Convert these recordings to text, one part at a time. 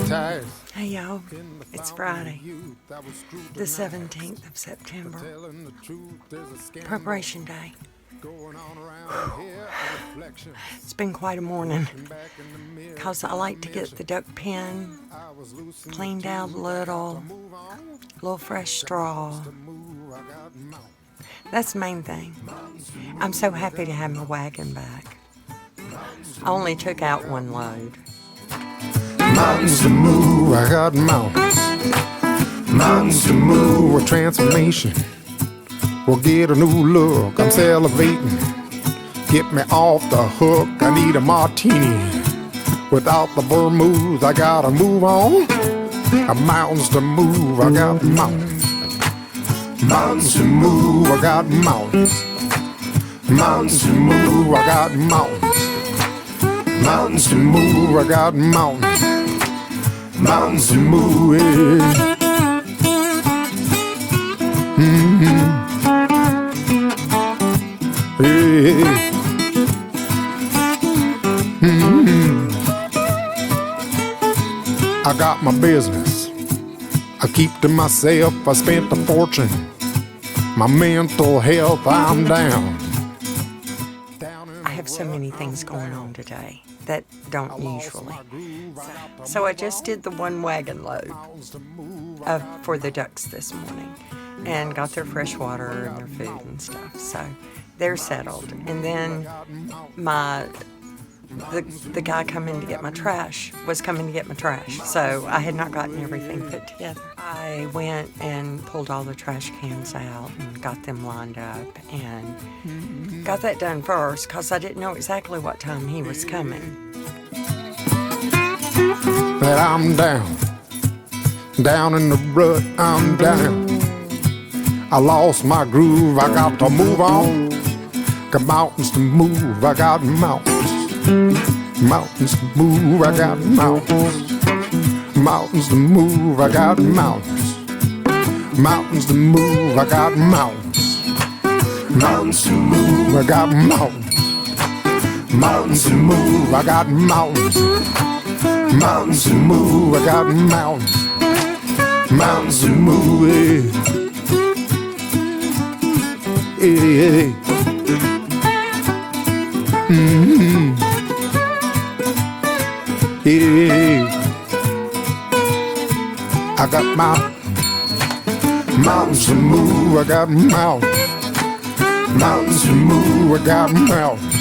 Hey y'all, it's Friday, the 17th of September, Preparation Day. It's been quite a morning, because I like to get the duck pen cleaned out a little fresh straw. That's the main thing. I'm so happy to have my wagon back. I only took out one load. Mountains to move, I got mountains. Mountains to move, a transformation. We'll get a new look, I'm salivating. Get me off the hook, I need a martini. Without the vermouth, I gotta move on. Mountains to move, I got mountains. Mountains to move, I got mountains. Mountains to move, I got mountains. Mountains to move, I got mountains. Mountains to move, yeah. Yeah. I got my business, I keep to myself. I spent a fortune. My mental health, I'm down. I have so many things going on today that don't usually. So I just did the one wagon load for the ducks this morning and got their fresh water and their food and stuff. So they're settled. And then the guy coming to get my trash was coming to get my trash. So I had not gotten everything put together. I went and pulled all the trash cans out and got them lined up and got that done first because I didn't know exactly what time he was coming. That I'm down in the rut, I'm down. I lost my groove, I got to move on. Got mountains to move, I got mountains. Mountains to move, I got mountains. Mountains to move, I got mountains. Mountains to move, I got mountains. Mountains to move, I got mountains. Mountains to move, I got mountains. Mountains to move, I got mountains. Mountains to move, yeah. Yeah. Yeah. I got mountains to move, I got mountains. Mountains to move, I got mountains.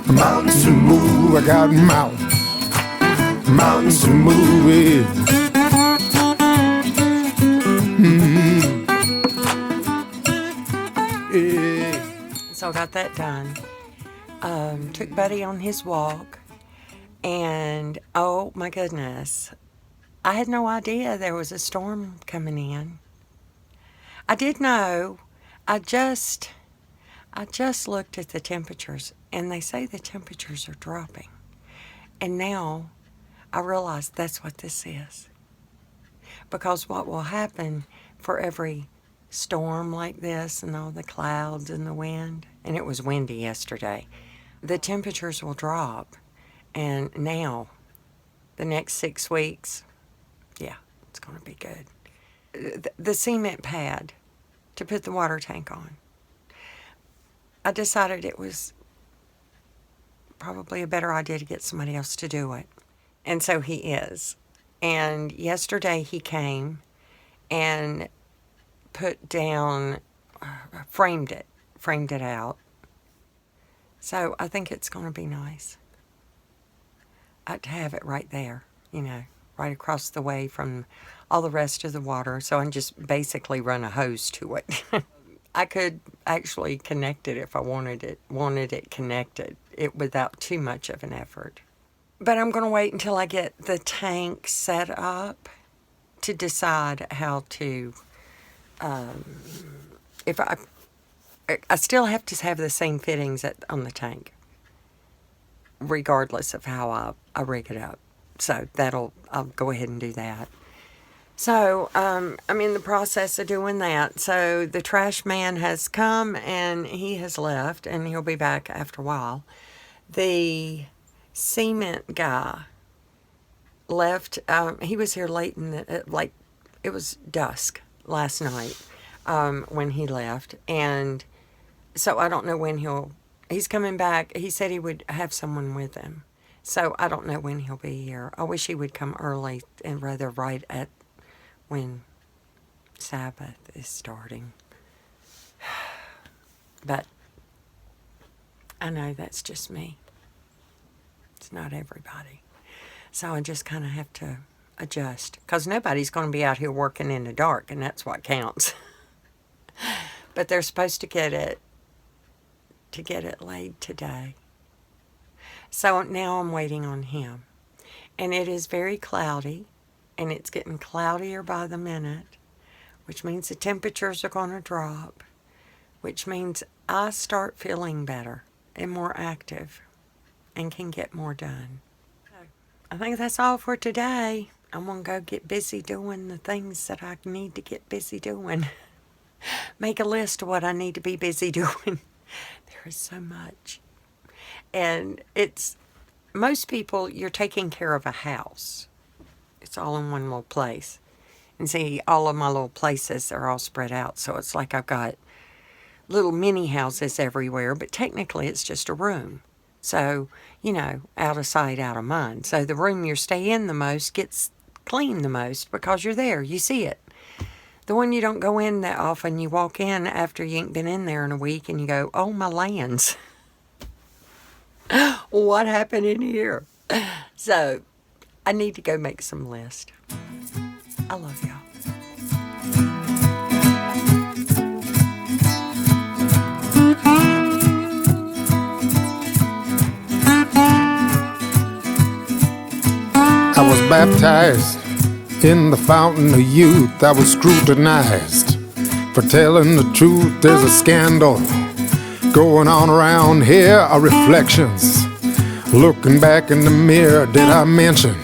Mountains to move, I got mountains. Mountains to move, yeah. Yeah. So I got that done. Took Buddy on his walk. And, oh my goodness, I had no idea there was a storm coming in. I did know. I just looked at the temperatures, and they say the temperatures are dropping. And now I realize that's what this is. Because what will happen for every storm like this and all the clouds and the wind, and it was windy yesterday, the temperatures will drop. And now, the next 6 weeks, yeah, it's going to be good. The cement pad to put the water tank on, I decided it was probably a better idea to get somebody else to do it. And so he is. And yesterday he came and put down, framed it out. So I think it's going to be nice. To have it right there, right across the way from all the rest of the water. So I can just basically run a hose to it. I could actually connect it if I wanted it connected, without too much of an effort. But I'm going to wait until I get the tank set up to decide how to, if I still have to have the same fittings on the tank, regardless of how I rig it up. So I'll go ahead and do that. So I'm in the process of doing that. So the trash man has come and he has left, and he'll be back after a while. The cement guy left. He was here late in the, like, it was dusk last night when he left. And so I don't know when he's coming back. He said he would have someone with him. So I don't know when he'll be here. I wish he would come early and rather right at when Sabbath is starting. But I know that's just me. It's not everybody. So I just kind of have to adjust. Because nobody's going to be out here working in the dark, and that's what counts. But they're supposed to get it laid today. So now I'm waiting on him. And it is very cloudy, and it's getting cloudier by the minute, which means the temperatures are going to drop, which means I start feeling better and more active and can get more done. I think that's all for today. I'm going to go get busy doing the things that I need to get busy doing. Make a list of what I need to be busy doing. There is so much. And it's, most people, you're taking care of a house. It's all in one little place. And see, all of my little places are all spread out. So it's like I've got little mini houses everywhere. But technically, it's just a room. So, you know, out of sight, out of mind. So the room you stay in the most gets cleaned the most because you're there. You see it. The one you don't go in that often, you walk in after you ain't been in there in a week and you go, oh, my lands. What happened in here? So, I need to go make some lists. I love y'all. I was baptized in the fountain of youth. I was scrutinized for telling the truth. There's a scandal going on around here, are reflections. Looking back in the mirror, did I mention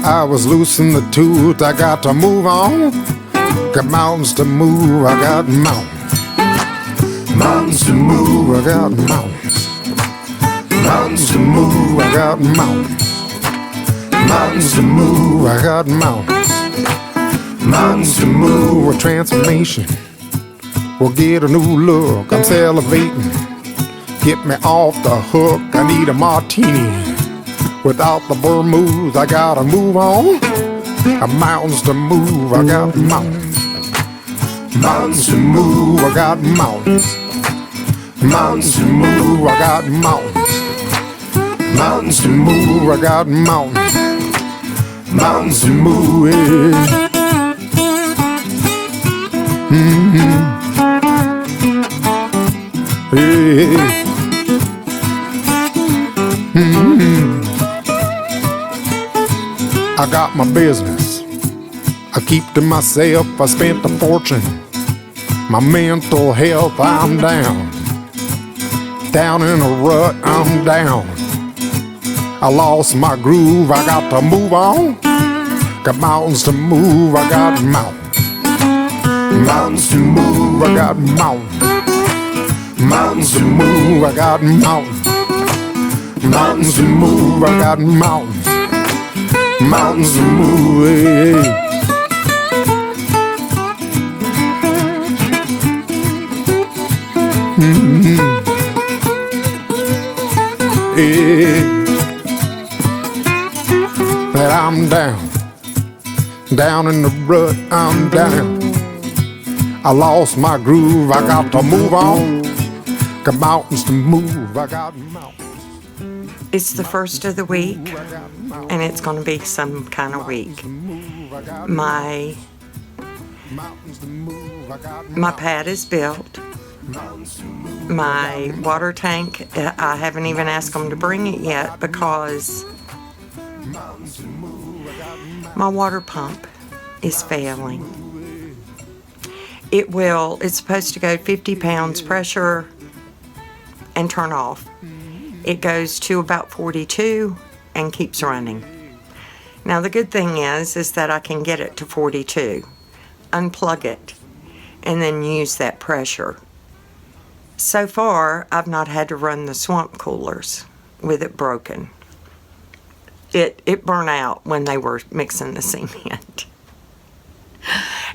I was losing the tooth? I got to move on. Got mountains to move, I got mountains. Mountains to move, I got mountains. Mountains to move, I got mountains. Mountains to move, I got mountains. Mountains to move, a transformation. We'll get a new look, I'm salivating. Get me off the hook, I need a martini. Without the vermouth, I gotta move on. Mountains to move, I got mountains. Mountains to move, I got mountains. Mountains to move, I got mountains. Mountains to move, I got mountains. Mountains to move, yeah. Yeah. I got my business, I keep to myself. I spent a fortune. My mental health, I'm down. Down in a rut, I'm down. I lost my groove, I got to move on. Got mountains to move, I got mountains. Mountains to move, I got mountains. Mountains to move, I got mountains. Mountains to move, I got mountains. Mountains to move, hey. Yeah. That I'm down, down in the rut, I'm down. I lost my groove, I got to move on. Got mountains to move, I got mountains. It's the first of the week, and it's going to be some kind of week. My pad is built. My water tank, I haven't even asked them to bring it yet because my water pump is failing. It's supposed to go 50 pounds pressure and turn off. It goes to about 42 and keeps running. Now the good thing is that I can get it to 42, unplug it, and then use that pressure. So far, I've not had to run the swamp coolers with it broken. it burned out when they were mixing the cement.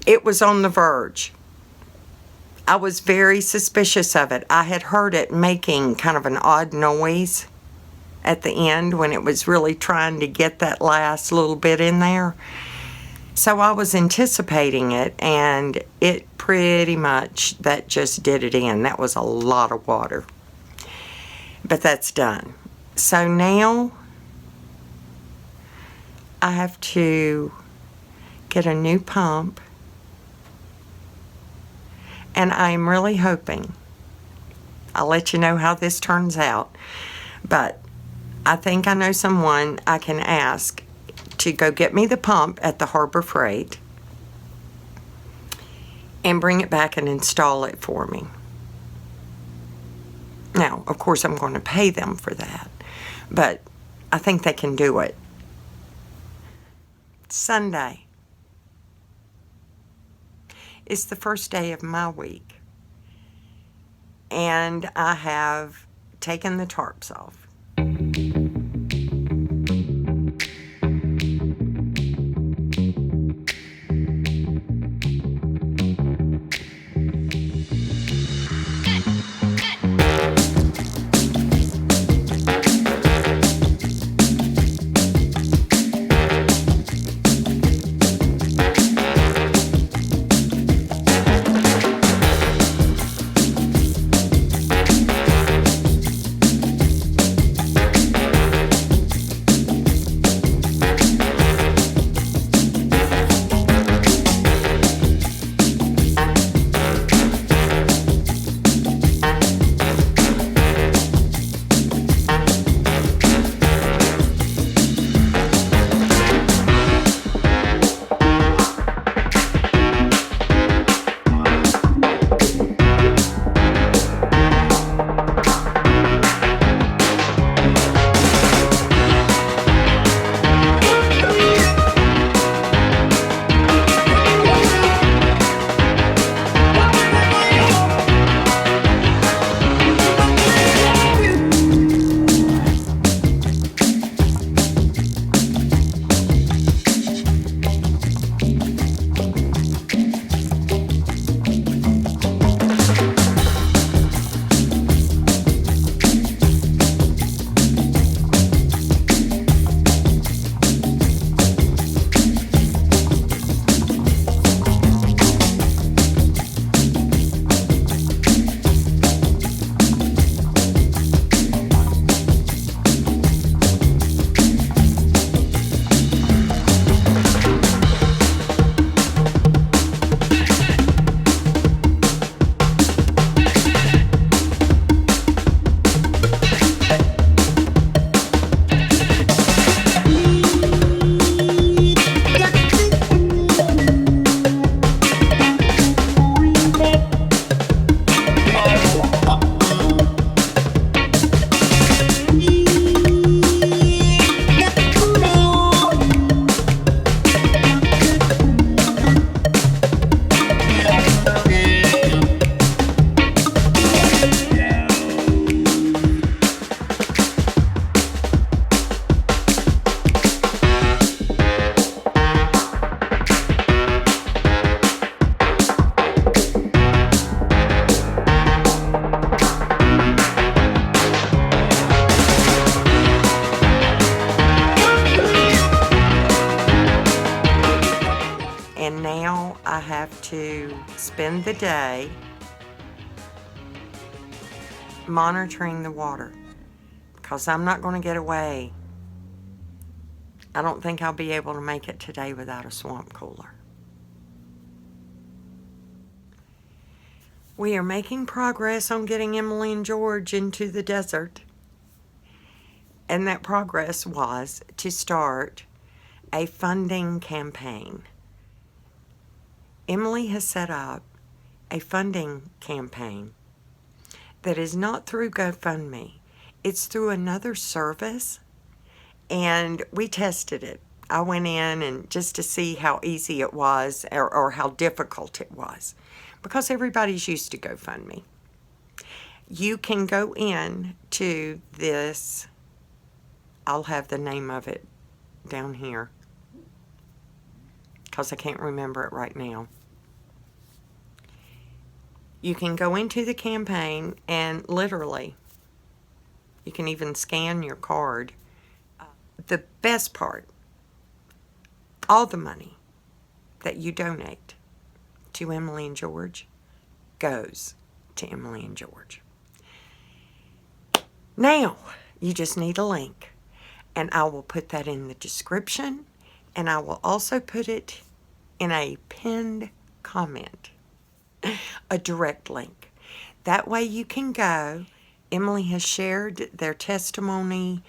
It was on the verge. I was very suspicious of it. I had heard it making kind of an odd noise at the end when it was really trying to get that last little bit in there. So I was anticipating it, and it pretty much, that just did it in. That was a lot of water. But that's done. So now I have to get a new pump, and I'm really hoping, I'll let you know how this turns out, but I think I know someone I can ask to go get me the pump at the Harbor Freight and bring it back and install it for me. Now, of course, I'm going to pay them for that, but I think they can do it. Sunday is the first day of my week, and I have taken the tarps off. And now I have to spend the day monitoring the water because I'm not going to get away. I don't think I'll be able to make it today without a swamp cooler. We are making progress on getting Emily and George into the desert. And that progress was to start a funding campaign. Emily has set up a funding campaign that is not through GoFundMe. It's through another service, and we tested it. I went in and just to see how easy it was or how difficult it was, because everybody's used to GoFundMe. You can go in to this, I'll have the name of it down here, because I can't remember it right now. You can go into the campaign and literally, you can even scan your card. The best part, all the money that you donate to Emily and George goes to Emily and George. Now, you just need a link, and I will put that in the description, and I will also put it in a pinned comment, a direct link. That way you can go. Emily has shared their testimony,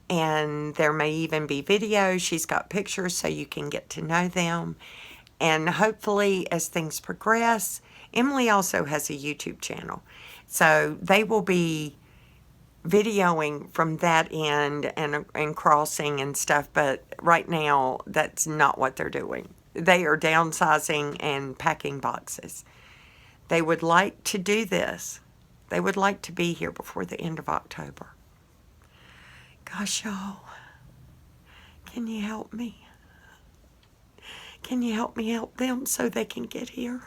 and there may even be videos. She's got pictures so you can get to know them. And hopefully, as things progress, Emily also has a YouTube channel. So they will be videoing from that end and crossing and stuff. But right now, that's not what they're doing. They are downsizing and packing boxes. They would like to do this. They would like to be here before the end of October. Gosh, y'all, can you help me? Can you help me help them so they can get here?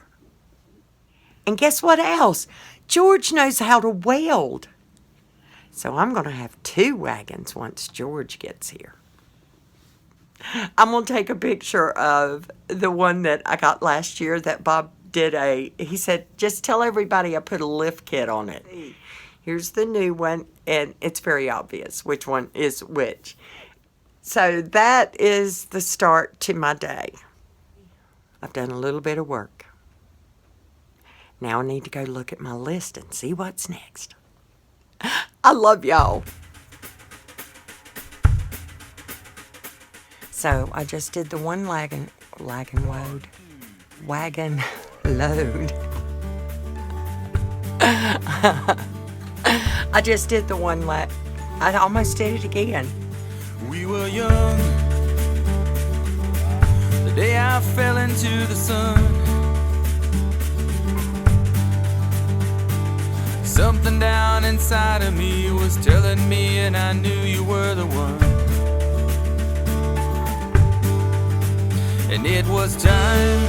And guess what else? George knows how to weld. So I'm going to have 2 wagons once George gets here. I'm going to take a picture of the one that I got last year that Bob did he said, just tell everybody I put a lift kit on it. Here's the new one, and it's very obvious which one is which. So that is the start to my day. I've done a little bit of work. Now I need to go look at my list and see what's next. I love y'all. So I just did the one wagon load. I just did the one I almost did it again. We were young the day I fell into the sun. Something down inside of me was telling me, and I knew you were the one. And it was time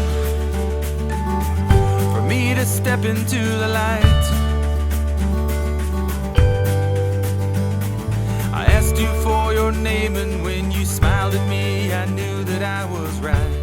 for me to step into the light. I asked you for your name, and when you smiled at me, I knew that I was right.